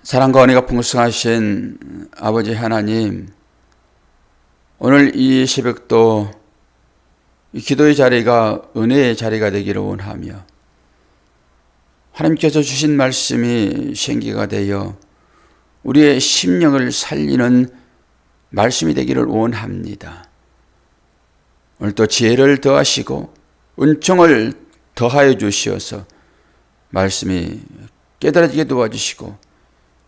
사랑과 은혜가 풍성하신 아버지 하나님, 오늘 이 새벽도 이 기도의 자리가 은혜의 자리가 되기를 원하며 하나님께서 주신 말씀이 생기가 되어 우리의 심령을 살리는 말씀이 되기를 원합니다. 오늘도 지혜를 더하시고 은총을 더하여 주시어서 말씀이 깨달아지게 도와주시고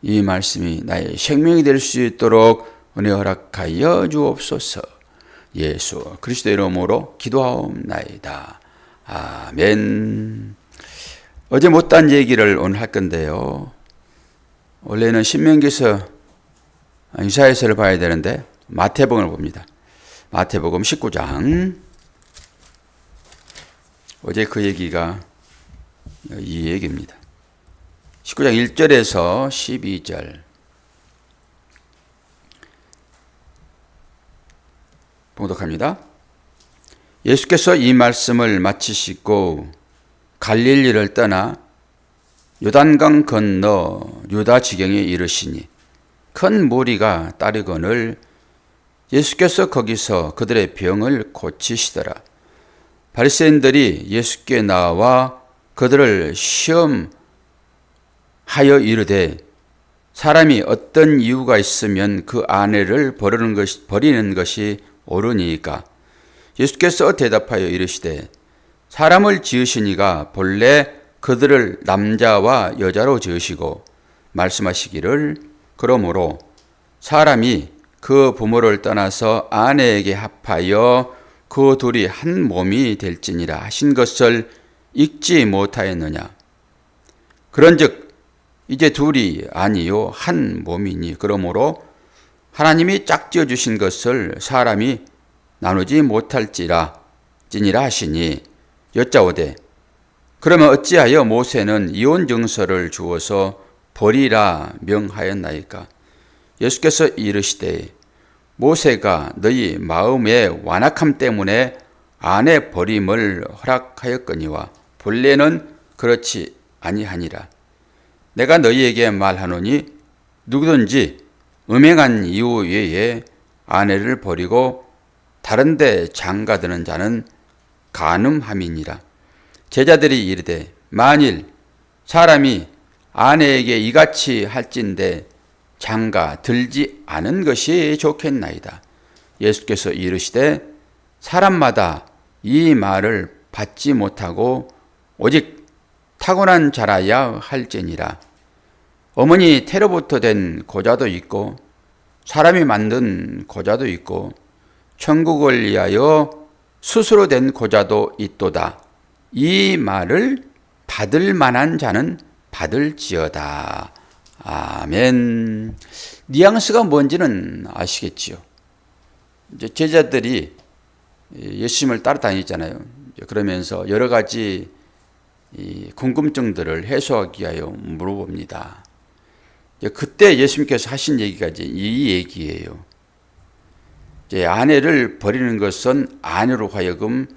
이 말씀이 나의 생명이 될 수 있도록 은혜 허락하여 주옵소서. 예수 그리스도의 이름으로 기도하옵나이다. 아멘. 어제 못한 얘기를 오늘 할 건데요. 원래는 신명기서 이사야서를 봐야 되는데 마태복음을 봅니다. 마태복음 19장. 어제 그 얘기가 이 얘기입니다. 19장 1절에서 12절. 봉독합니다. 예수께서 이 말씀을 마치시고 갈릴리를 떠나 요단강 건너 유다 지경에 이르시니 큰 무리가 따르거늘 예수께서 거기서 그들의 병을 고치시더라. 바리새인들이 예수께 나와 그들을 시험하여 이르되 사람이 어떤 이유가 있으면 그 아내를 버리는 것이 옳으니까. 예수께서 대답하여 이르시되 사람을 지으시니가 본래 그들을 남자와 여자로 지으시고 말씀하시기를 그러므로 사람이 그 부모를 떠나서 아내에게 합하여 그 둘이 한 몸이 될지니라 하신 것을 읽지 못하였느냐. 그런즉 이제 둘이 아니요 한 몸이니 그러므로 하나님이 짝지어 주신 것을 사람이 나누지 못할지니라 하시니 여짜오되 그러면 어찌하여 모세는 이혼 증서를 주어서 버리라 명하였나이까. 예수께서 이르시되 모세가 너희 마음의 완악함 때문에 아내 버림을 허락하였거니와 본래는 그렇지 아니하니라. 내가 너희에게 말하노니 누구든지 음행한 이유 외에 아내를 버리고 다른 데 장가드는 자는 간음함이니라. 제자들이 이르되 만일 사람이 아내에게 이같이 할진대 장가 들지 않은 것이 좋겠나이다. 예수께서 이르시되 사람마다 이 말을 받지 못하고 오직 타고난 자라야 할지니라. 어머니 태로부터 된 고자도 있고 사람이 만든 고자도 있고 천국을 위하여 스스로 된 고자도 있도다. 이 말을 받을 만한 자는 받을지어다. 아멘. 뉘앙스가 뭔지는 아시겠지요. 이제 제자들이 예수님을 따라다니잖아요. 그러면서 여러 가지 궁금증들을 해소하기 위하여 물어봅니다. 그때 예수님께서 하신 얘기가 이제 이 얘기예요. 이제 아내를 버리는 것은 아내로 하여금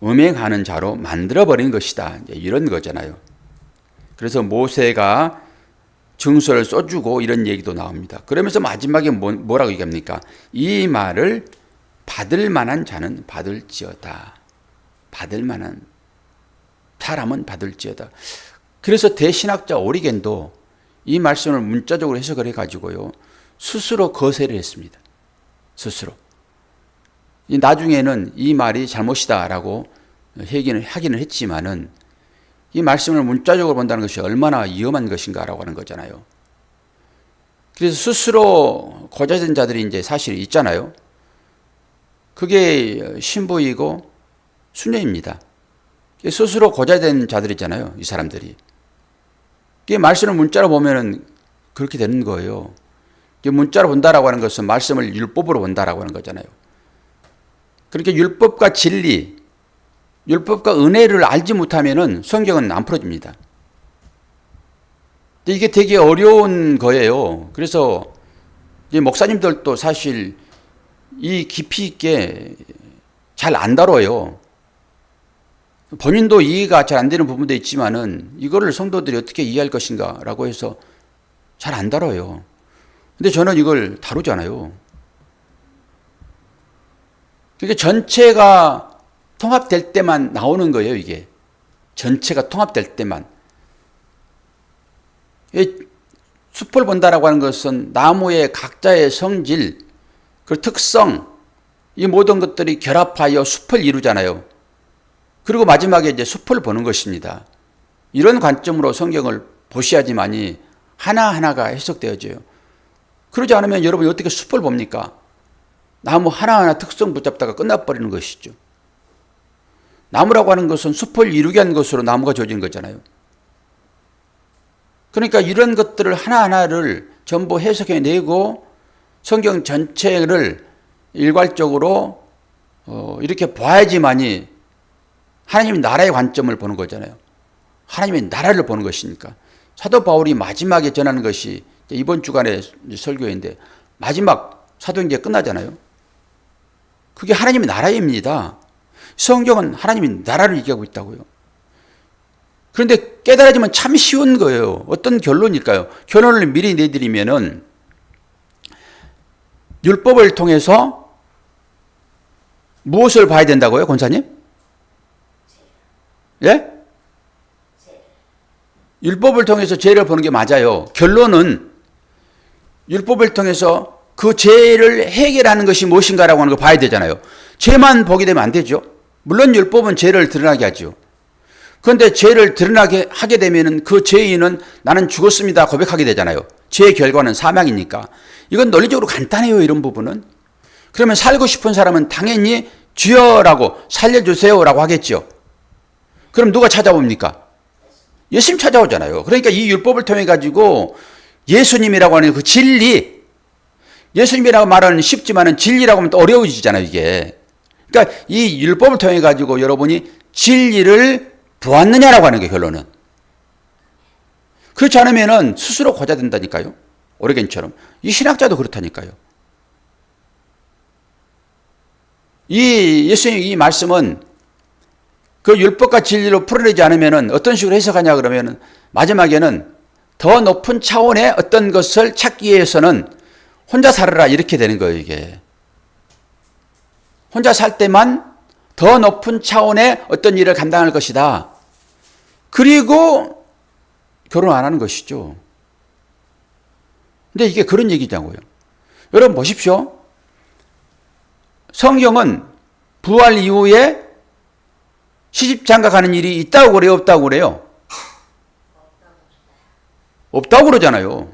음행하는 자로 만들어버린 것이다. 이런 거잖아요. 그래서 모세가 증서를 써주고 이런 얘기도 나옵니다. 그러면서 마지막에 뭐라고 얘기합니까? 이 말을 받을 만한 자는 받을지어다. 받을 만한 사람은 받을지어다. 그래서 대신학자 오리겐도 이 말씀을 문자적으로 해석을 해가지고요. 스스로 거세를 했습니다. 스스로. 나중에는 이 말이 잘못이다라고 하기는 했지만은 이 말씀을 문자적으로 본다는 것이 얼마나 위험한 것인가라고 하는 거잖아요. 그래서 스스로 고자된 자들이 이제 사실 있잖아요. 그게 신부이고 수녀입니다. 스스로 고자된 자들이잖아요. 이 사람들이. 이 말씀을 문자로 보면은 그렇게 되는 거예요. 문자로 본다라고 하는 것은 말씀을 율법으로 본다라고 하는 거잖아요. 그렇게 율법과 진리, 율법과 은혜를 알지 못하면은 성경은 안 풀어집니다. 이게 되게 어려운 거예요. 그래서 목사님들도 사실 이 깊이 있게 잘 안 다뤄요. 본인도 이해가 잘 안 되는 부분도 있지만은 이거를 성도들이 어떻게 이해할 것인가라고 해서 잘 안 다뤄요. 근데 저는 이걸 다루잖아요. 그러니까 전체가 통합될 때만 나오는 거예요, 이게. 전체가 통합될 때만. 숲을 본다라고 하는 것은 나무의 각자의 성질, 그 특성, 이 모든 것들이 결합하여 숲을 이루잖아요. 그리고 마지막에 이제 숲을 보는 것입니다. 이런 관점으로 성경을 보셔야지만이 하나하나가 해석되어져요. 그러지 않으면 여러분이 어떻게 숲을 봅니까? 나무 하나하나 특성 붙잡다가 끝나버리는 것이죠. 나무라고 하는 것은 숲을 이루게 한 것으로 나무가 조진 거잖아요. 그러니까 이런 것들을 하나하나를 전부 해석해내고 성경 전체를 일괄적으로 이렇게 봐야지만이 하나님의 나라의 관점을 보는 거잖아요. 하나님의 나라를 보는 것이니까. 사도 바울이 마지막에 전하는 것이 이번 주간의 설교인데 마지막 사도행전 끝나잖아요. 그게 하나님의 나라입니다. 성경은 하나님의 나라를 얘기하고 있다고요. 그런데 깨달아지면 참 쉬운 거예요. 어떤 결론일까요? 결론을 미리 내드리면은 율법을 통해서 무엇을 봐야 된다고요, 권사님? 예? 율법을 통해서 죄를 보는 게 맞아요. 결론은 율법을 통해서 그 죄를 해결하는 것이 무엇인가라고 하는 걸 봐야 되잖아요. 죄만 보게 되면 안 되죠. 물론 율법은 죄를 드러나게 하죠. 그런데 죄를 드러나게 하게 되면 그 죄인은 나는 죽었습니다 고백하게 되잖아요. 죄의 결과는 사망이니까. 이건 논리적으로 간단해요, 이런 부분은. 그러면 살고 싶은 사람은 당연히 주여라고 살려주세요라고 하겠죠. 그럼 누가 찾아옵니까? 예수님 찾아오잖아요. 그러니까 이 율법을 통해 가지고 예수님이라고 하는 그 진리, 예수님이라고 말하는 쉽지만은 진리라고 하면 또 어려워지잖아요, 이게. 그러니까 이 율법을 통해 가지고 여러분이 진리를 보았느냐라고 하는 게 결론은. 그렇지 않으면은 스스로 고자 된다니까요. 오레겐처럼. 이 신학자도 그렇다니까요. 이 예수님 이 말씀은 그 율법과 진리로 풀어내지 않으면은 어떤 식으로 해석하냐 그러면은 마지막에는 더 높은 차원의 어떤 것을 찾기 위해서는 혼자 살아라 이렇게 되는 거예요, 이게. 혼자 살 때만 더 높은 차원의 어떤 일을 감당할 것이다. 그리고 결혼 안 하는 것이죠. 근데 이게 그런 얘기냐고요. 여러분 보십시오. 성경은 부활 이후에 시집장가 가는 일이 있다고 그래요, 없다고 그래요? 없다고 그러잖아요.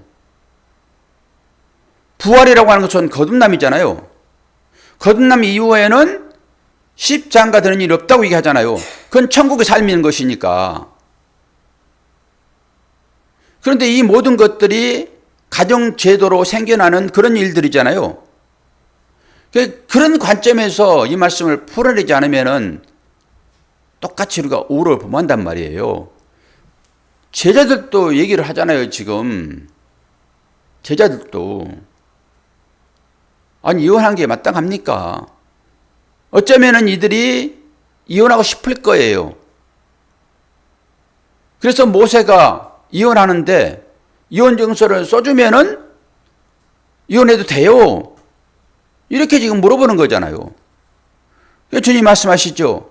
부활이라고 하는 것은 거듭남이잖아요. 거듭남 이후에는 시집장가 되는 일이 없다고 얘기하잖아요. 그건 천국의 삶인 것이니까. 그런데 이 모든 것들이 가정제도로 생겨나는 그런 일들이잖아요. 그런 관점에서 이 말씀을 풀어내지 않으면은 똑같이 우리가 오를 범한단 말이에요. 제자들도 얘기를 하잖아요, 지금. 제자들도. 아니, 이혼한 게 마땅합니까? 어쩌면은 이들이 이혼하고 싶을 거예요. 그래서 모세가 이혼하는데 이혼 증서를 써주면은 이혼해도 돼요. 이렇게 지금 물어보는 거잖아요. 주님 말씀하시죠.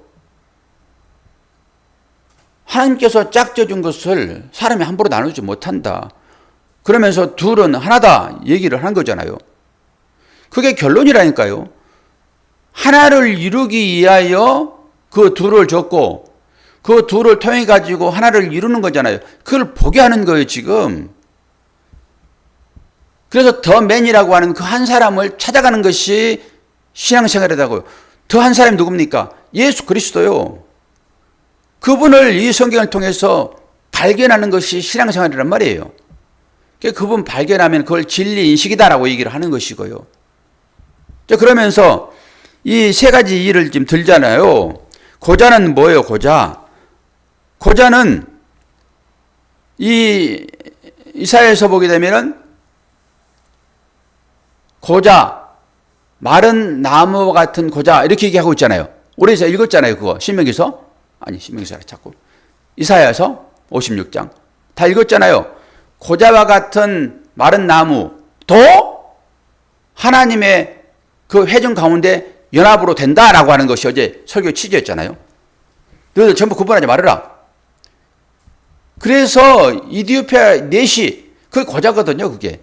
하나님께서 짝져준 것을 사람이 함부로 나누지 못한다. 그러면서 둘은 하나다 얘기를 한 거잖아요. 그게 결론이라니까요. 하나를 이루기 위하여 그 둘을 줬고 그 둘을 통해 가지고 하나를 이루는 거잖아요. 그걸 보게 하는 거예요, 지금. 그래서 더 맨이라고 하는 그 한 사람을 찾아가는 것이 신앙생활이라고요. 더 한 사람이 누굽니까? 예수 그리스도요. 그분을 이 성경을 통해서 발견하는 것이 신앙생활이란 말이에요. 그분 발견하면 그걸 진리 인식이다라고 얘기를 하는 것이고요. 그러면서 이 세 가지 일을 지금 들잖아요. 고자는 뭐예요, 고자? 고자는 이 이사야에서 보게 되면은 고자, 마른 나무와 같은 고자 이렇게 얘기하고 있잖아요. 우리에서 읽었잖아요, 그거. 신명기서. 아니, 신명기서 자꾸. 이사야서 56장. 다 읽었잖아요. 고자와 같은 마른 나무도 하나님의 그 회중 가운데 연합으로 된다라고 하는 것이 어제 설교 취지였잖아요. 너희들 전부 구분하지 말아라. 그래서 이디오피아 넷이 그게 고자거든요. 그게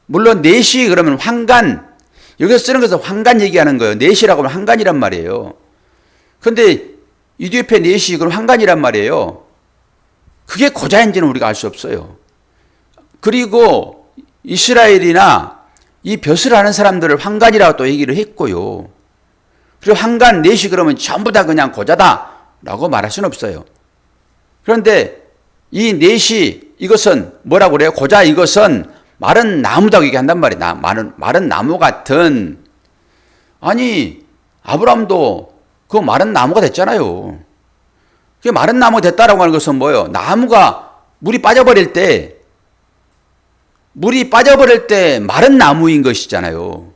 물론 넷이 그러면 황간, 여기서 쓰는 것은 황간 얘기하는 거예요. 넷이라고 하면 황간이란 말이에요. 그런데 이디오피아 넷이 그럼 황간이란 말이에요. 그게 고자인지는 우리가 알 수 없어요. 그리고 이스라엘이나 이 벼슬 하는 사람들을 황간이라고 또 얘기를 했고요. 그리고 황간 넷이 그러면 전부 다 그냥 고자다라고 말할 수는 없어요. 그런데 이 넷이 이것은 뭐라고 그래요? 고자 이것은 마른 나무다고 얘기한단 말이야. 마른 나무 같은. 아니 아브라함도 그 마른 나무가 됐잖아요. 그 마른 나무가 됐다라고 하는 것은 뭐예요? 나무가 물이 빠져버릴 때 마른 나무인 것이잖아요.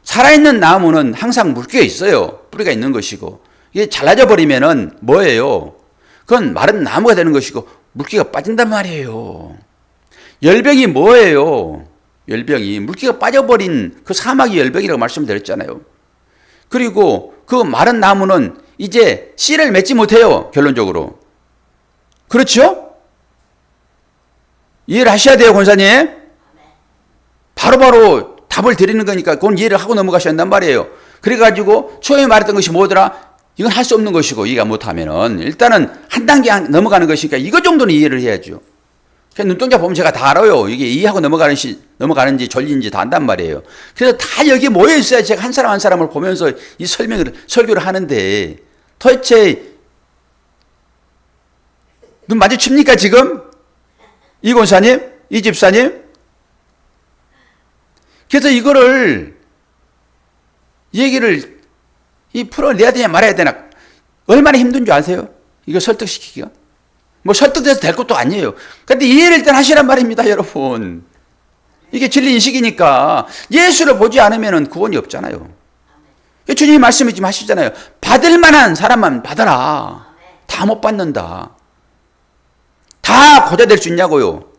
살아있는 나무는 항상 물기가 있어요. 뿌리가 있는 것이고 이게 잘라져 버리면은 뭐예요? 그건 마른 나무가 되는 것이고 물기가 빠진단 말이에요. 열병이 뭐예요? 열병이 물기가 빠져버린 그 사막이 열병이라고 말씀드렸잖아요. 그리고 그 마른 나무는 이제 씨를 맺지 못해요. 결론적으로. 그렇죠? 이해를 하셔야 돼요, 권사님. 바로바로 답을 드리는 거니까 그건 이해를 하고 넘어가셔야 한단 말이에요. 그래가지고 처음에 말했던 것이 뭐더라? 이건 할 수 없는 것이고 이해가 못하면은 일단은 한 단계 넘어가는 것이니까 이거 정도는 이해를 해야죠. 그냥 눈동자 보면 제가 다 알아요. 이게 이해하고 넘어가는지 졸린지 다 안단 말이에요. 그래서 다 여기 모여 있어야 제가 한 사람 한 사람을 보면서 이 설교를 하는데 도대체 눈 마주칩니까 지금? 이 권사님? 이 집사님? 그래서 이거를 얘기를 풀어내야 되냐 말아야 되나 얼마나 힘든 줄 아세요? 이거 설득시키기가. 뭐 설득돼서 될 것도 아니에요. 그런데 이해를 일단 하시란 말입니다, 여러분. 이게 진리 인식이니까 예수를 보지 않으면 구원이 없잖아요. 주님이 말씀을 지금 하시잖아요. 받을 만한 사람만 받아라. 다 못 받는다. 다 고자될 수 있냐고요.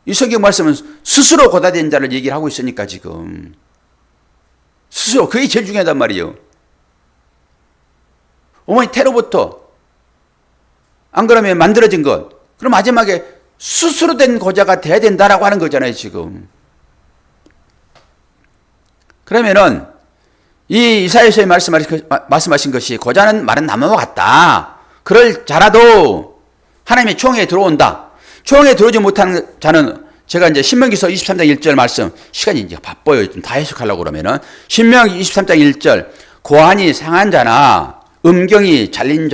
이 성경 말씀은 스스로 고자된 자를 얘기를 하고 있으니까 지금. 스스로 그게 제일 중요하단 말이에요. 어머니 태로부터 안 그러면 만들어진 것. 그럼 마지막에 스스로 된 고자가 돼야 된다라고 하는 거잖아요, 지금. 그러면은 이 이사야서에 말씀하신 것이 고자는 마른 나무와 같다. 그럴 자라도 하나님의 총회에 들어온다. 총회에 들어오지 못하는 자는 제가 이제 신명기서 23장 1절 말씀 시간이 이제 바빠요. 좀 다 해석하려고 그러면은 신명기 23장 1절 고환이 상한 자나 음경이 잘린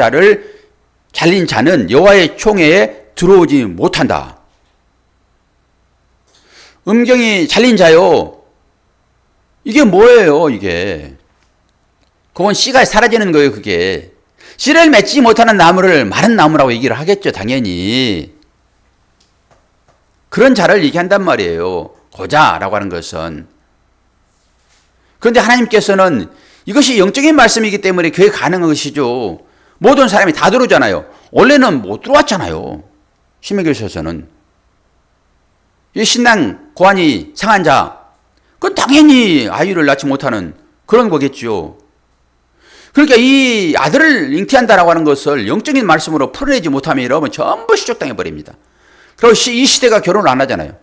자는 여호와의 총회에 들어오지 못한다. 음경이 잘린 자요. 이게 뭐예요, 이게? 그건 씨가 사라지는 거예요, 그게. 씨를 맺지 못하는 나무를 마른 나무라고 얘기를 하겠죠, 당연히. 그런 자를 얘기한단 말이에요. 고자라고 하는 것은. 그런데 하나님께서는 이것이 영적인 말씀이기 때문에 그게 가능한 것이죠. 모든 사람이 다 들어오잖아요. 원래는 못 들어왔잖아요. 신명기서에서는. 이 신랑 고환이 상한 자, 그건 당연히 아이를 낳지 못하는 그런 거겠죠. 그러니까 이 아들을 잉태한다라고 하는 것을 영적인 말씀으로 풀어내지 못하면 여러분 전부 시족당해 버립니다. 그리고 이 시대가 결혼을 안 하잖아요.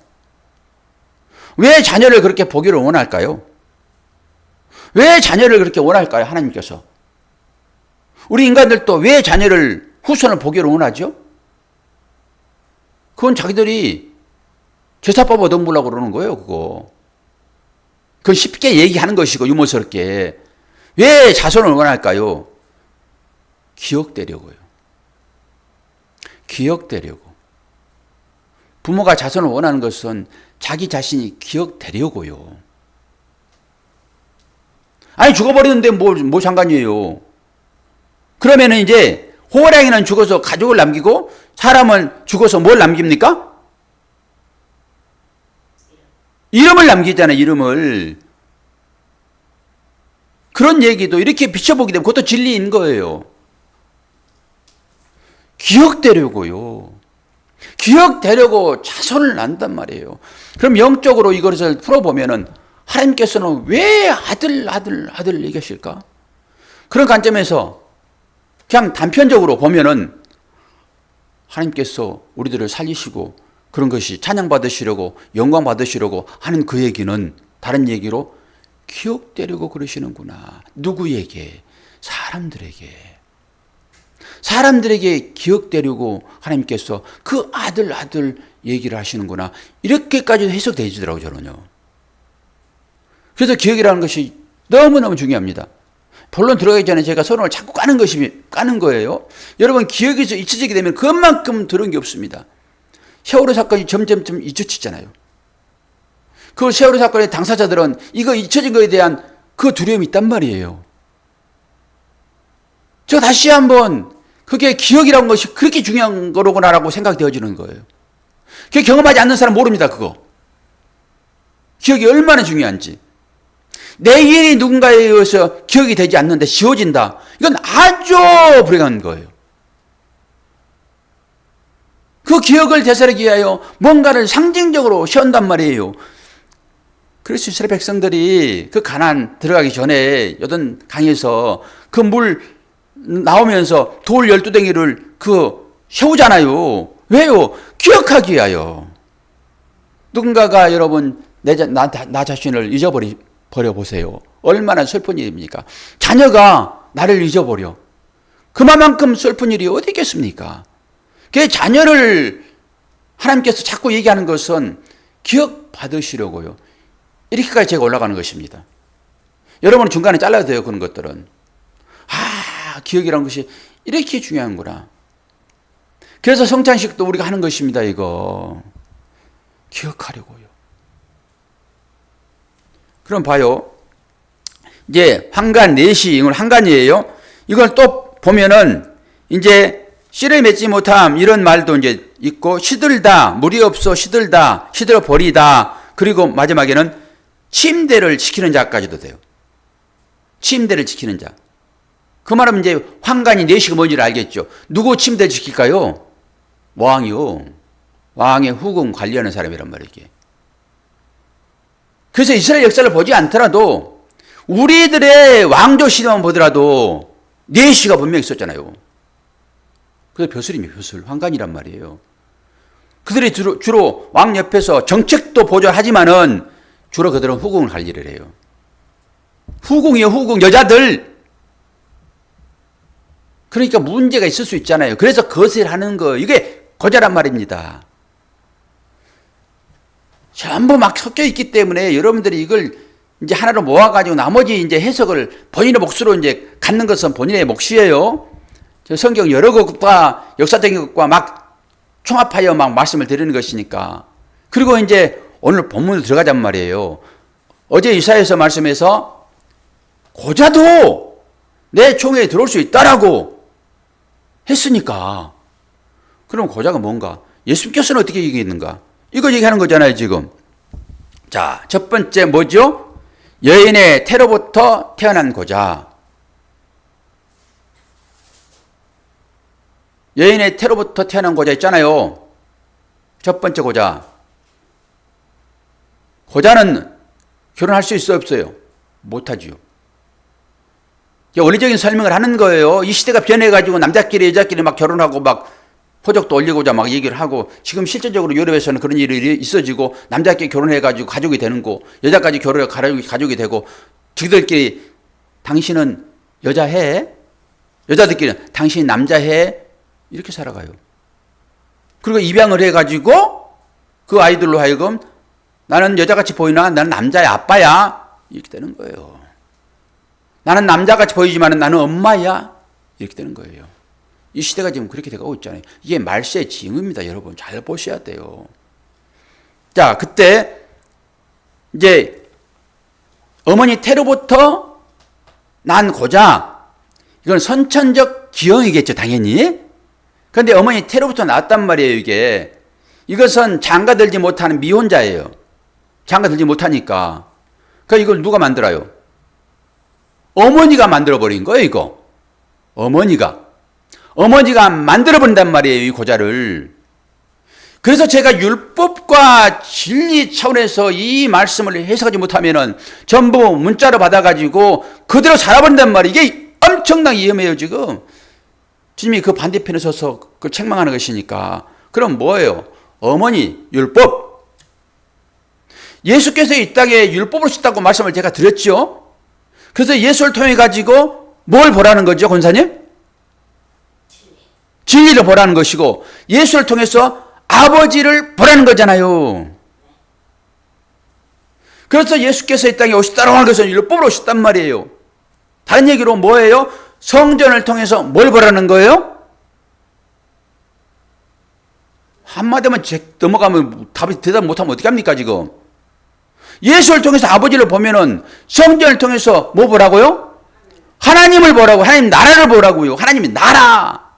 왜 자녀를 그렇게 보기를 원할까요? 왜 자녀를 그렇게 원할까요? 하나님께서. 우리 인간들도 왜 자녀를 후손을 보기를 원하죠? 그건 자기들이 제사법을 넘보려고 그러는 거예요, 그거. 그건 쉽게 얘기하는 것이고 유머스럽게. 왜 자손을 원할까요? 기억되려고요. 기억되려고. 부모가 자손을 원하는 것은 자기 자신이 기억되려고요. 아니 죽어버리는데 뭐 상관이에요. 그러면은 이제 호랑이는 죽어서 가족을 남기고 사람은 죽어서 뭘 남깁니까? 이름을 남기잖아요. 이름을. 그런 얘기도 이렇게 비춰보기 때문에 그것도 진리인 거예요. 기억되려고요. 기억되려고 자손을 낳는단 말이에요. 그럼 영적으로 이것을 풀어보면은 하나님께서는 왜 아들 얘기하실까? 그런 관점에서 그냥 단편적으로 보면은 하나님께서 우리들을 살리시고 그런 것이 찬양받으시려고 영광 받으시려고 하는 그 얘기는 다른 얘기로 기억되려고 그러시는구나. 누구에게? 사람들에게 기억되려고 하나님께서 그 아들 얘기를 하시는구나. 이렇게까지 해석되지더라고요, 저는요. 그래서 기억이라는 것이 너무너무 중요합니다. 본론 들어가기 전에 제가 서론을 자꾸 까는 거예요. 여러분, 기억에서 잊혀지게 되면 그만큼 들은 게 없습니다. 세월호 사건이 점점 잊혀지잖아요. 그 세월호 사건의 당사자들은 이거 잊혀진 거에 대한 그 두려움이 있단 말이에요. 저 다시 한번 그게 기억이라는 것이 그렇게 중요한 거로구나라고 생각되어지는 거예요. 그게 경험하지 않는 사람 모릅니다, 그거. 기억이 얼마나 중요한지. 내일이 누군가에 의해서 기억이 되지 않는데 지워진다. 이건 아주 불행한 거예요. 그 기억을 되살리기 위하여 뭔가를 상징적으로 세운단 말이에요. 그래서 이스라엘 백성들이 그 가나안 들어가기 전에 여든 강에서 그 물 나오면서 돌 12댕이를 세우잖아요. 왜요? 기억하기 위하여. 누군가가 여러분 나 자신을 버려 보세요. 얼마나 슬픈 일입니까? 자녀가 나를 잊어버려. 그만큼 슬픈 일이 어디 있겠습니까? 그 자녀를 하나님께서 자꾸 얘기하는 것은 기억 받으시려고요. 이렇게까지 제가 올라가는 것입니다. 여러분은 중간에 잘라야 돼요. 그런 것들은. 기억이라는 것이 이렇게 중요한구나. 그래서 성찬식도 우리가 하는 것입니다. 이거 기억하려고요. 그럼 봐요. 이제 환관 내시, 이건 환관이에요. 이걸 또 보면은 이제 씨를 맺지 못함 이런 말도 이제 있고, 시들다, 물이 없어 시들다, 시들어 버리다. 그리고 마지막에는 침대를 지키는 자까지도 돼요. 침대를 지키는 자. 그 말하면 이제 환관이 내시가 뭔지를 알겠죠. 누구 침대 지킬까요? 왕이요. 왕의 후궁 관리하는 사람이란 말이에요. 그래서 이스라엘 역사를 보지 않더라도 우리들의 왕조 시대만 보더라도 내시가 분명히 있었잖아요. 그래서 벼슬입니다. 벼슬. 환관이란 말이에요. 그들이 주로 왕 옆에서 정책도 보조하지만은 주로 그들은 후궁을 관리를 해요. 후궁이요, 후궁. 여자들. 그러니까 문제가 있을 수 있잖아요. 그래서 거절하는 거, 이게 거절한 말입니다. 전부 막 섞여 있기 때문에 여러분들이 이걸 이제 하나로 모아가지고 나머지 이제 해석을 본인의 몫으로 이제 갖는 것은 본인의 몫이에요. 성경 여러 것과 역사적인 것과 막 총합하여 막 말씀을 드리는 것이니까. 그리고 이제 오늘 본문으로 들어가잔 말이에요. 어제 이사야서 말씀에서 고자도 내 총회에 들어올 수 있다라고 했으니까. 그럼 고자가 뭔가? 예수님께서는 어떻게 얘기했는가? 이거 얘기하는 거잖아요, 지금. 자, 첫 번째 뭐죠? 여인의 태로부터 태어난 고자. 여인의 태로부터 태어난 고자 있잖아요. 첫 번째 고자. 고자는 결혼할 수 있어요, 없어요? 못하지요. 원리적인 설명을 하는 거예요. 이 시대가 변해가지고 남자끼리 여자끼리 막 결혼하고 막 포적도 올리고자 막 얘기를 하고, 지금 실질적으로 유럽에서는 그런 일이 있어지고 남자끼리 결혼해가지고 가족이 되는 거, 여자까지 결혼해 가족이 되고, 지들끼리 당신은 여자해? 여자들끼리는 당신이 남자해? 이렇게 살아가요. 그리고 입양을 해가지고 그 아이들로 하여금 나는 여자같이 보이나 나는 남자의 아빠야 이렇게 되는 거예요. 나는 남자같이 보이지만 나는 엄마야 이렇게 되는 거예요. 이 시대가 지금 그렇게 되고 있잖아요. 이게 말세의 징후입니다. 여러분 잘 보셔야 돼요. 자, 그때 이제 어머니 태로부터 난 고자, 이건 선천적 기형이겠죠, 당연히. 그런데 어머니 태로부터 나왔단 말이에요, 이게. 이것은 장가들지 못하는 미혼자예요. 장가들지 못하니까. 그러니까 이걸 누가 만들어요? 어머니가 만들어버린 거예요, 이거. 어머니가 만들어버린단 말이에요, 이 고자를. 그래서 제가 율법과 진리 차원에서 이 말씀을 해석하지 못하면은 전부 문자로 받아가지고 그대로 살아버린단 말이에요. 이게 엄청나게 위험해요, 지금. 주님이 그 반대편에 서서 그 책망하는 것이니까. 그럼 뭐예요? 어머니, 율법. 예수께서 이 땅에 율법을 쓰다고 말씀을 제가 드렸죠. 그래서 예수를 통해 가지고 뭘 보라는 거죠, 권사님? 진리를 보라는 것이고, 예수를 통해서 아버지를 보라는 거잖아요. 그래서 예수께서 이 땅에 오셨다고 하는 것은 율법으로 오셨단 말이에요. 다른 얘기로 뭐예요? 성전을 통해서 뭘 보라는 거예요? 한마디만 넘어가면 답이 대답 못하면 어떻게 합니까, 지금? 예수를 통해서 아버지를 보면은 성전을 통해서 뭐 보라고요? 하나님을 보라고, 하나님 나라를 보라고요. 하나님의 나라.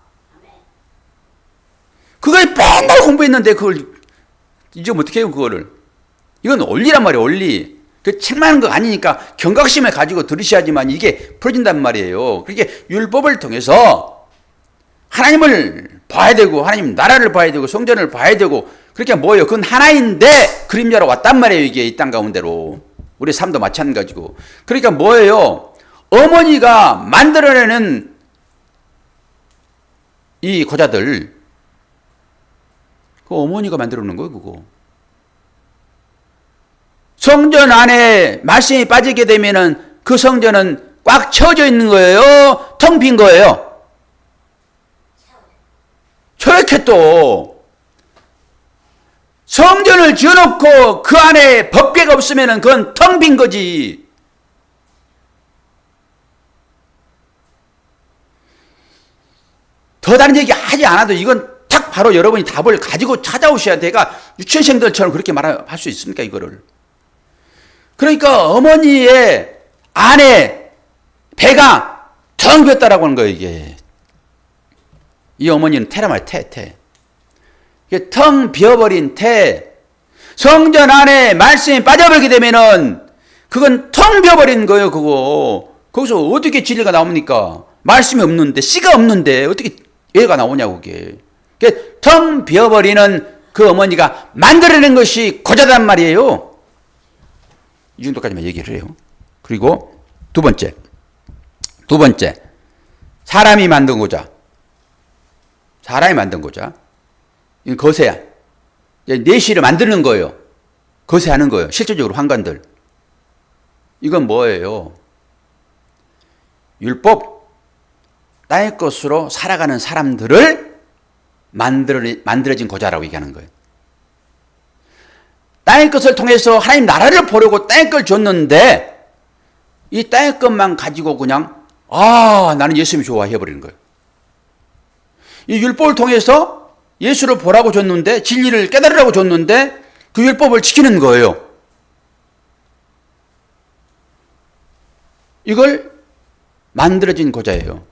그걸 맨날 공부했는데 그걸 이제 어떻게 해요, 그거를? 이건 원리란 말이에요, 원리. 그 책만 거 아니니까 경각심을 가지고 들으셔야지만 이게 풀어진단 말이에요. 그렇게 율법을 통해서 하나님을 봐야 되고, 하나님 나라를 봐야 되고, 성전을 봐야 되고, 그렇게 뭐예요? 그건 하나인데 그림자로 왔단 말이에요, 이게 이 땅 가운데로. 우리 삶도 마찬가지고. 그러니까 뭐예요? 어머니가 만들어내는 이 고자들, 그 어머니가 만들어 놓은 거예요, 그거. 성전 안에 말씀이 빠지게 되면은 그 성전은 꽉 채워져 있는 거예요? 텅 빈 거예요? 저렇게 또 성전을 지어놓고 그 안에 법궤가 없으면은 그건 텅 빈 거지. 더 다른 얘기 하지 않아도 이건 딱 바로 여러분이 답을 가지고 찾아오셔야 돼가 유치원생들처럼 그렇게 말할 수 있습니까, 이거를? 그러니까 어머니의 안에 배가 텅 비었다라고 하는 거예요, 이게. 이 어머니는 태란 말이에요, 태. 이게 텅 비어버린 태. 성전 안에 말씀이 빠져버리게 되면은 그건 텅 비어버린 거예요, 그거. 거기서 어떻게 진리가 나옵니까? 말씀이 없는데, 씨가 없는데 어떻게 얘가 나오냐고, 그게. 텅 비어버리는 그 어머니가 만들어낸 것이 고자단 말이에요. 이 정도까지만 얘기를 해요. 그리고 두 번째, 사람이 만든 고자. 이건 거세야. 내시를 만드는 거예요. 거세하는 거예요. 실질적으로 환관들. 이건 뭐예요? 율법, 땅의 것으로 살아가는 사람들을 만들어진 고자라고 얘기하는 거예요. 땅의 것을 통해서 하나님 나라를 보려고 땅의 걸 줬는데 이 땅의 것만 가지고 그냥 나는 예수님이 좋아 해버리는 거예요. 이 율법을 통해서 예수를 보라고 줬는데, 진리를 깨달으라고 줬는데 그 율법을 지키는 거예요. 이걸 만들어진 고자예요.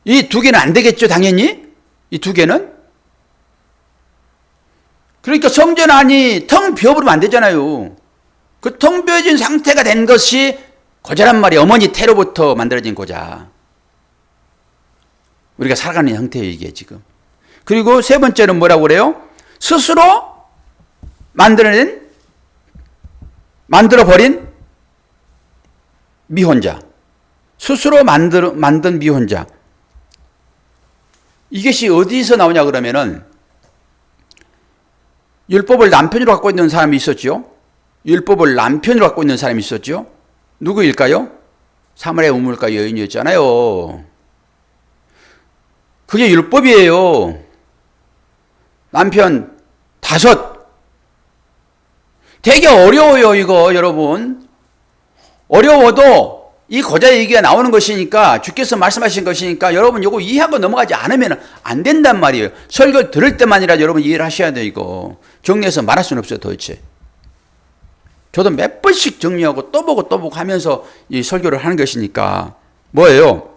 이 두 개는 안 되겠죠, 당연히. 이 두 개는. 그러니까 성전 안이 텅 비어버리면 안 되잖아요. 그 텅 비어진 상태가 된 것이 고자란 말이에요. 어머니 태로부터 만들어진 고자. 우리가 살아가는 형태예요, 이게 지금. 그리고 세 번째는 뭐라고 그래요? 스스로 만들어버린 미혼자. 스스로 만든 미혼자. 이것이 어디서 나오냐 그러면은 율법을 남편으로 갖고 있는 사람이 있었죠. 율법을 남편으로 갖고 있는 사람이 있었죠. 누구일까요? 사마리아 우물가 여인이었잖아요. 그게 율법이에요. 남편 5. 되게 어려워요, 이거 여러분. 어려워도 이 고자 얘기가 나오는 것이니까, 주께서 말씀하신 것이니까 여러분 이거 이해하고 넘어가지 않으면 안 된단 말이에요. 설교 들을 때만이라도 여러분 이해를 하셔야 돼요, 이거. 정리해서 말할 수는 없어요, 도대체. 저도 몇 번씩 정리하고 또 보고 하면서 이 설교를 하는 것이니까. 뭐예요?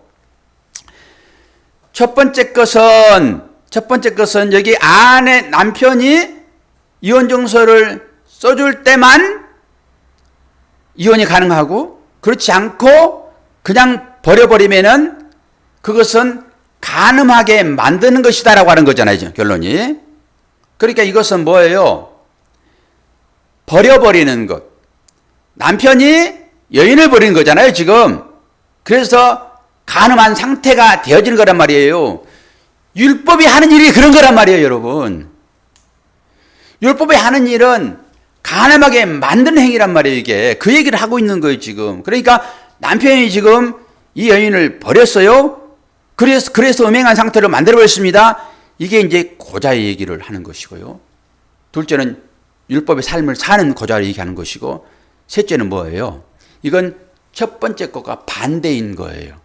첫 번째 것은 여기 안에 남편이 이혼증서를 써줄 때만 이혼이 가능하고, 그렇지 않고 그냥 버려버리면은 그것은 간음하게 만드는 것이다라고 하는 거잖아요, 결론이. 그러니까 이것은 뭐예요? 버려버리는 것. 남편이 여인을 버리는 거잖아요, 지금. 그래서 간음한 상태가 되어지는 거란 말이에요. 율법이 하는 일이 그런 거란 말이에요, 여러분. 율법이 하는 일은 간음하게 만드는 행위란 말이에요, 이게. 그 얘기를 하고 있는 거예요, 지금. 그러니까 남편이 지금 이 여인을 버렸어요. 그래서 음행한 상태로 만들어버렸습니다. 이게 이제 고자의 얘기를 하는 것이고요. 둘째는 율법의 삶을 사는 고자를 얘기하는 것이고, 셋째는 뭐예요? 이건 첫 번째 것과 반대인 거예요.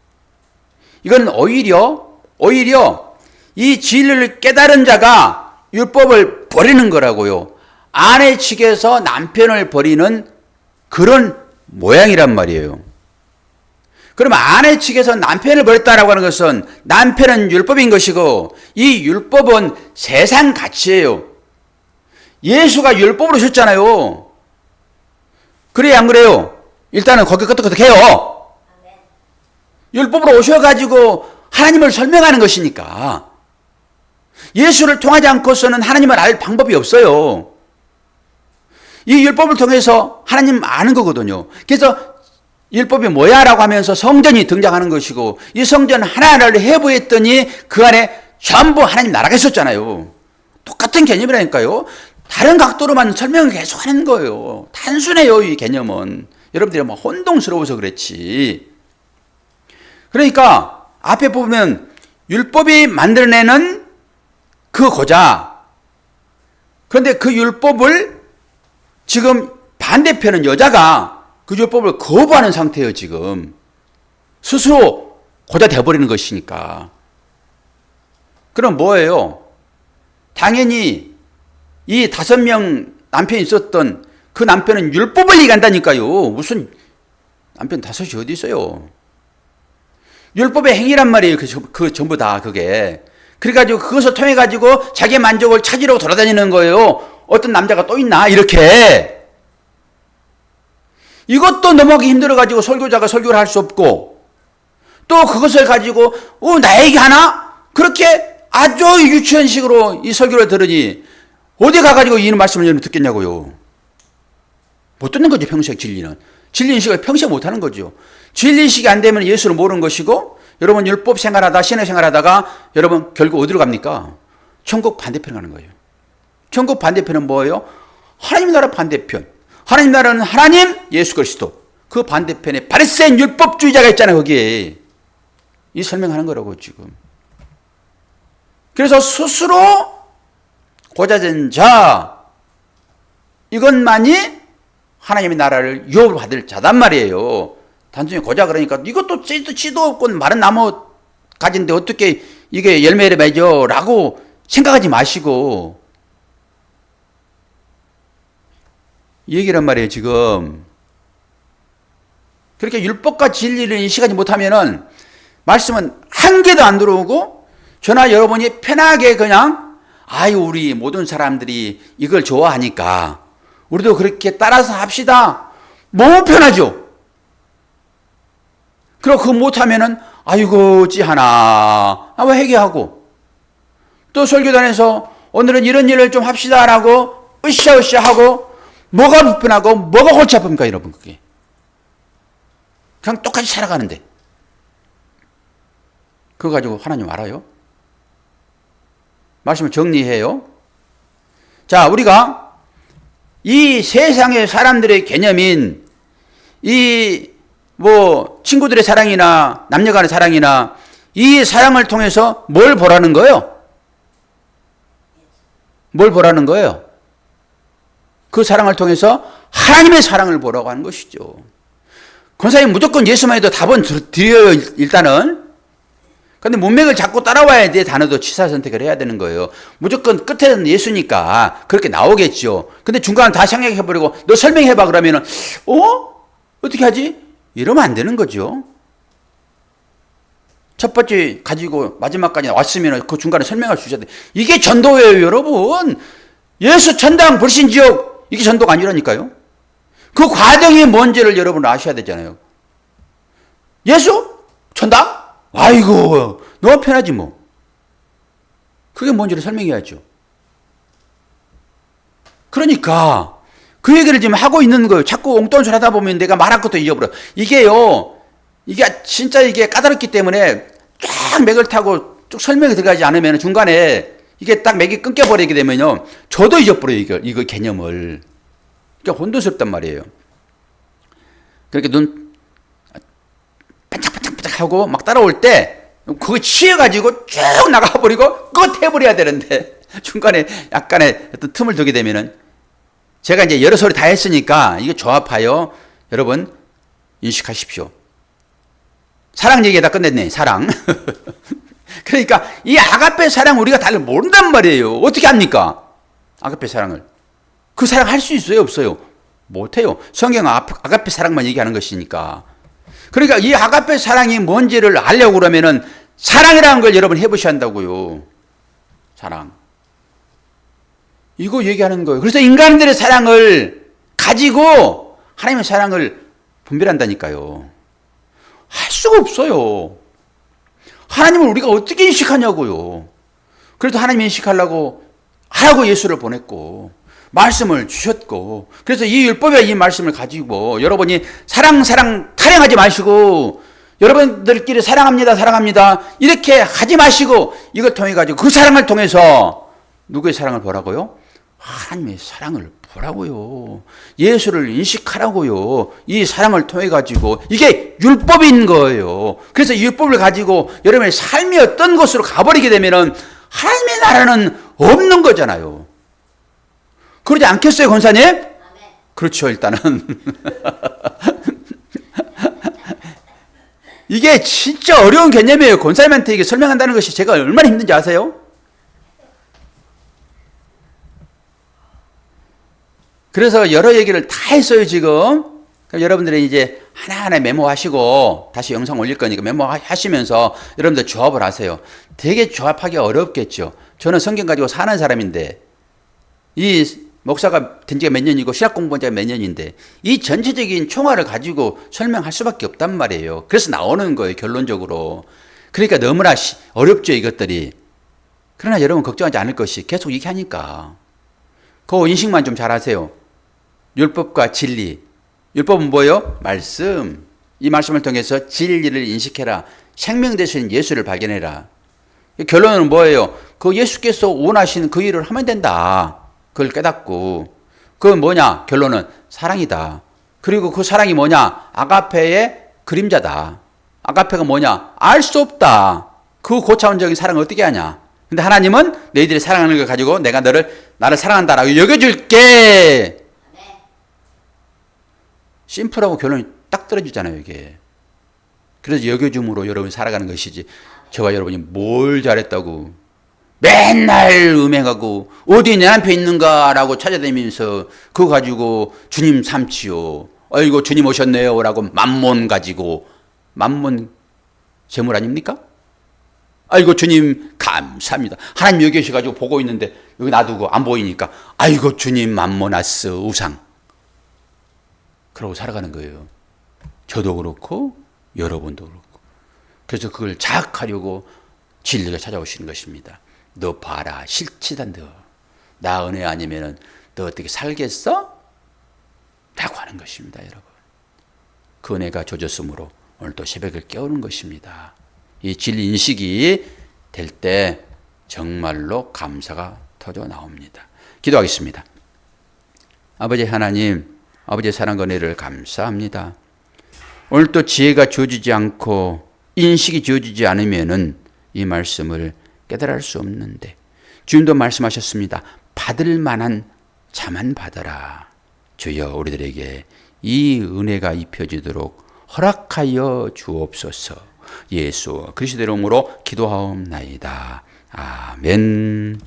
이건 오히려 이 진리를 깨달은 자가 율법을 버리는 거라고요. 아내 측에서 남편을 버리는 그런 모양이란 말이에요. 그러면 아내 측에서 남편을 버렸다라고 하는 것은 남편은 율법인 것이고 이 율법은 세상 가치예요. 예수가 율법으로 오셨잖아요. 그래요, 안 그래요? 일단은 거기 끄떡끄떡해요. 율법으로 오셔가지고 하나님을 설명하는 것이니까. 예수를 통하지 않고서는 하나님을 알 방법이 없어요. 이 율법을 통해서 하나님 아는 거거든요. 그래서 율법이 뭐야? 라고 하면서 성전이 등장하는 것이고 이 성전 하나를 해부했더니 그 안에 전부 하나님 나라가 있었잖아요. 똑같은 개념이라니까요. 다른 각도로만 설명을 계속 하는 거예요. 단순해요, 이 개념은. 여러분들이 뭐 혼동스러워서 그렇지. 그러니까 앞에 보면 율법이 만들어내는 그 고자. 그런데 그 율법을 지금 반대편은 여자가 그 율법을 거부하는 상태예요, 지금. 스스로 고자 되어버리는 것이니까. 그럼 뭐예요? 당연히 이 5명 남편이 있었던 그 남편은 율법을 얘기한다니까요. 무슨 남편 5이 어디 있어요? 율법의 행위란 말이에요. 그 전부 다 그게. 그래가지고 그것을 통해가지고 자기의 만족을 찾으려고 돌아다니는 거예요. 어떤 남자가 또 있나? 이렇게. 이것도 넘어가기 힘들어가지고 설교자가 설교를 할 수 없고 또 그것을 가지고 나에게 하나? 그렇게 아주 유치원식으로 이 설교를 들으니 어디 가가지고 이 말씀을 여러분 듣겠냐고요. 못 듣는 거죠, 평생 진리는. 진리 인식을 평생 못하는 거죠. 진리 인식이 안 되면 예수를 모르는 것이고 여러분 율법 생활하다 신의 생활하다가 여러분 결국 어디로 갑니까? 천국 반대편 가는 거예요. 천국 반대편은 뭐예요? 하나님 나라 반대편. 하나님 나라는 하나님 예수 그리스도. 그 반대편에 바리새인 율법주의자가 있잖아요, 거기에. 이 설명하는 거라고 지금. 그래서 스스로 고자된 자, 이것만이 하나님의 나라를 유업을 받을 자단 말이에요. 단순히 고자 그러니까 이것도 씨도 없고 마른 나무 가진데 어떻게 이게 열매를 맺어? 라고 생각하지 마시고 이 얘기란 말이에요, 지금. 그렇게 율법과 진리를 인식하지 못하면은 말씀은 한 개도 안 들어오고 저나 여러분이 편하게 그냥 우리 모든 사람들이 이걸 좋아하니까 우리도 그렇게 따라서 합시다. 너무 편하죠? 그리고 그거 못하면은 아이고 찌하나 한번 회개하고 또 설교단에서 오늘은 이런 일을 좀 합시다라고 으쌰으쌰 하고 뭐가 불편하고 뭐가 골치 아픕니까, 여러분? 그게 그냥 똑같이 살아가는데 그거 가지고 하나님 알아요? 말씀을 정리해요. 자, 우리가 이 세상의 사람들의 개념인 이 친구들의 사랑이나 남녀 간의 사랑이나 이 사랑을 통해서 뭘 보라는 거예요? 뭘 보라는 거예요? 그 사랑을 통해서 하나님의 사랑을 보라고 하는 것이죠. 권사님 무조건 예수만 해도 답은 드려요, 일단은. 근데 문맥을 잡고 따라와야 돼. 단어도 취사 선택을 해야 되는 거예요. 무조건 끝에는 예수니까 그렇게 나오겠죠. 근데 중간에 다 생략해버리고 너 설명해봐 그러면은 어떻게 하지? 이러면 안 되는 거죠. 첫 번째 가지고 마지막까지 왔으면 그 중간에 설명할 수 있어야 돼. 이게 전도예요, 여러분. 예수 천당 불신지옥 이게 전도가 아니라니까요. 그 과정이 뭔지를 여러분 아셔야 되잖아요. 예수? 천당? 아이고 너무 편하지 뭐. 그게 뭔지를 설명해야죠. 그러니까 그 얘기를 지금 하고 있는 거예요. 자꾸 엉뚱한 소리 하다 보면 내가 말할 것도 잊어버려. 이게요, 이게 진짜 이게 까다롭기 때문에 쫙 맥을 타고 쭉 설명이 들어가지 않으면 중간에 이게 딱 맥이 끊겨버리게 되면요, 저도 잊어버려요, 이거 개념을. 그러니까 혼돈스럽단 말이에요. 그렇게 눈 반짝반짝반짝 하고 막 따라올 때 그거 취해가지고 쭉 나가버리고 끝해버려야 되는데 중간에 약간의 어떤 틈을 두게 되면은, 제가 이제 여러 소리 다 했으니까 이거 조합하여 여러분 인식하십시오. 사랑 얘기에다 끝냈네, 사랑. 그러니까 이 아가페 사랑 우리가 다 모른단 말이에요. 어떻게 합니까? 아가페 사랑을. 그 사랑 할 수 있어요, 없어요? 못해요. 성경은 아가페 사랑만 얘기하는 것이니까. 그러니까 이 아가페 사랑이 뭔지를 알려고 그러면은 사랑이라는 걸 여러분 해보셔야 한다고요. 사랑. 이거 얘기하는 거예요. 그래서 인간들의 사랑을 가지고 하나님의 사랑을 분별한다니까요. 할 수가 없어요. 하나님을 우리가 어떻게 인식하냐고요. 그래도 하나님 인식하려고 하라고 예수를 보냈고 말씀을 주셨고, 그래서 이 율법의 이 말씀을 가지고 여러분이 사랑 타령하지 마시고, 여러분들끼리 사랑합니다 이렇게 하지 마시고, 이걸 통해 가지고 그 사랑을 통해서 누구의 사랑을 보라고요? 하나님의 사랑을 보라고요. 예수를 인식하라고요. 이 사랑을 통해 가지고 이게 율법인 거예요. 그래서 이 율법을 가지고 여러분의 삶이 어떤 곳으로 가버리게 되면은 하나님의 나라는 없는 거잖아요. 그러지 않겠어요, 권사님? 아멘. 그렇죠, 일단은. 이게 진짜 어려운 개념이에요. 권사님한테 이게 설명한다는 것이 제가 얼마나 힘든지 아세요? 그래서 여러 얘기를 다 했어요, 지금. 그럼 여러분들이 이제 하나하나 메모하시고 다시 영상 올릴 거니까 메모하시면서 여러분들 조합을 하세요. 되게 조합하기 어렵겠죠. 저는 성경 가지고 사는 사람인데, 이 목사가 된 지가 몇 년이고 신학 공부한 지가 몇 년인데 이 전체적인 총알을 가지고 설명할 수밖에 없단 말이에요. 그래서 나오는 거예요, 결론적으로. 그러니까 너무나 어렵죠, 이것들이. 그러나 여러분 걱정하지 않을 것이 계속 얘기하니까. 그 인식만 좀 잘하세요. 율법과 진리. 율법은 뭐예요? 말씀. 이 말씀을 통해서 진리를 인식해라. 생명 되신 예수를 발견해라. 결론은 뭐예요? 그 예수께서 원하시는 그 일을 하면 된다. 그걸 깨닫고. 그건 뭐냐? 결론은 사랑이다. 그리고 그 사랑이 뭐냐? 아가페의 그림자다. 아가페가 뭐냐? 알 수 없다. 그 고차원적인 사랑을 어떻게 하냐? 근데 하나님은 너희들이 사랑하는 걸 가지고 내가 나를 사랑한다라고 여겨줄게. 심플하고 결론이 딱 떨어지잖아요, 이게. 그래서 여겨줌으로 여러분이 살아가는 것이지, 저와 여러분이 뭘 잘했다고 맨날 음행하고 어디 내 남편 있는가라고 찾아다니면서 그거 가지고 주님 삼지요. 아이고 주님 오셨네요 라고 만몬 가지고, 만몬 재물 아닙니까? 아이고 주님 감사합니다. 하나님 여기 계셔가지고 보고 있는데 여기 놔두고 안 보이니까 아이고 주님 만모나스 우상. 그러고 살아가는 거예요. 저도 그렇고 여러분도 그렇고. 그래서 그걸 자학하려고 진리가 찾아오시는 것입니다. 너 봐라, 실치다 너. 나 은혜 아니면은 너 어떻게 살겠어? 라고 하는 것입니다, 여러분. 그 은혜가 젖었으므로 오늘 또 새벽을 깨우는 것입니다. 이 진리 인식이 될 때 정말로 감사가 터져 나옵니다. 기도하겠습니다. 아버지 하나님, 아버지의 사랑과 은혜를 감사합니다. 오늘 또 지혜가 주어지지 않고 인식이 주어지지 않으면은 이 말씀을 깨달을 수 없는데, 주님도 말씀하셨습니다. 받을 만한 자만 받아라. 주여 우리들에게 이 은혜가 입혀지도록 허락하여 주옵소서. 예수 그리스도의 이름으로 기도하옵나이다. 아멘.